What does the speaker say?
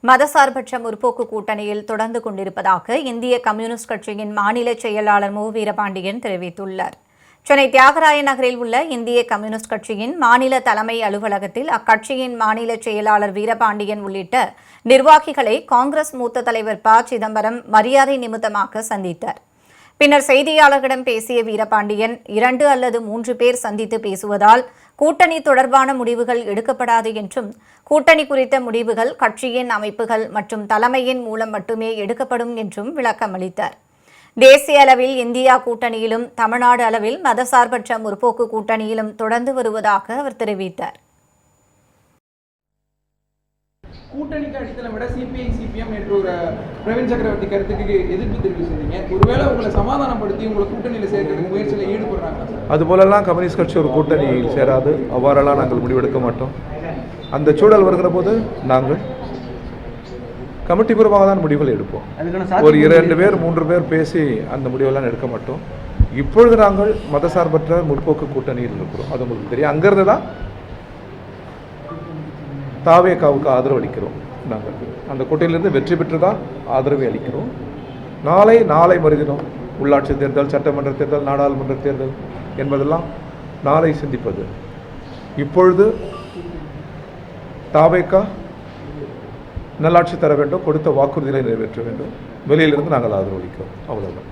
மதசார்பற்ற முற்போக்கு கூட்டணியில் தொடர்ந்து கொண்டிருப்பதாக இந்திய கம்யூனிஸ்ட் கட்சியின் மாநில செயலாளர் மு. வீரபாண்டியன் தெரிவித்துள்ளார். சென்னை தியாகராய நகரில் உள்ள இந்திய கம்யூனிஸ்ட் கட்சியின் மாநில தலைமை அலுவலகத்தில் அக்கட்சியின் மாநில செயலாளர் வீரபாண்டியன் உள்ளிட்ட நிர்வாகிகளை காங்கிரஸ் மூத்த தலைவர் ப. சிதம்பரம் மரியாதை நிமித்தமாக சந்தித்தார். பின்னர் செய்தியாளர்களிடம் பேசிய வீரபாண்டியன், 2 அல்லது 3 பேர் சந்தித்து பேசுவதால் கூட்டணி தொடர்பான முடிவுகள் எடுக்கப்படாது என்றும், கூட்டணி குறித்த முடிவுகள் கட்சியின் அமைப்புகள் மற்றும் தலைமையின் மூலம் மட்டுமே எடுக்கப்படும் என்றும் விளக்கமளித்தார். தேசிய அளவில் இந்தியா கூட்டணியிலும் தமிழ்நாடு அளவில் மதசார்பற்ற முற்போக்கு கூட்டணியிலும் தொடர்ந்து வருவதாக அவர் தெரிவித்தார். கூட்டணிக்கு அடித்தளம் விட சிபிஐ சிபிஎம் என்ற ஒரு பிரவீன் சக்கரவர்த்தி கருத்துக்கு எதிர்ப்பு தெரிவிச்சிருந்தீங்க. ஒருவேளை உங்களை சமாதானப்படுத்தி உங்களை கூட்டணியில் சேர்க்கிறதுக்கு முயற்சியில் ஈடுபடுறாங்க. அதுபோலெல்லாம் கம்யூனிஸ்ட் கட்சி ஒரு கூட்டணியில் சேராது. அவ்வாறெல்லாம் நாங்கள் முடிவெடுக்க மாட்டோம். அந்த சூழல் வருகிற போது நாங்கள் கமிட்டி பூர்வமாக தான் முடிவுகள் எடுப்போம். ஒரு 2 பேர் 3 பேர் பேசி அந்த முடிவெல்லாம் எடுக்க மாட்டோம். இப்பொழுது நாங்கள் மதசார்பற்ற முற்போக்கு கூட்டணியில் இருக்கிறோம். அது உங்களுக்கு தெரியும். அங்கிருந்து தான் தாவேகாவுக்கு ஆதரவு அளிக்கிறோம். நாங்கள் அந்த கூட்டணியிலிருந்து வெற்றி பெற்று தான் ஆதரவை அளிக்கிறோம். நாளை மறுதினம் உள்ளாட்சி தேர்தல், சட்டமன்ற தேர்தல், நாடாளுமன்ற தேர்தல் என்பதெல்லாம் நாளை சிந்திப்பது. இப்பொழுது தாவேகா நல்லாட்சி தர வேண்டும், கொடுத்த வாக்குறுதிகளை நிறைவேற்ற வேண்டும். வெளியிலிருந்து நாங்கள் ஆதரவு அளிக்கிறோம். அவ்வளவுதான்.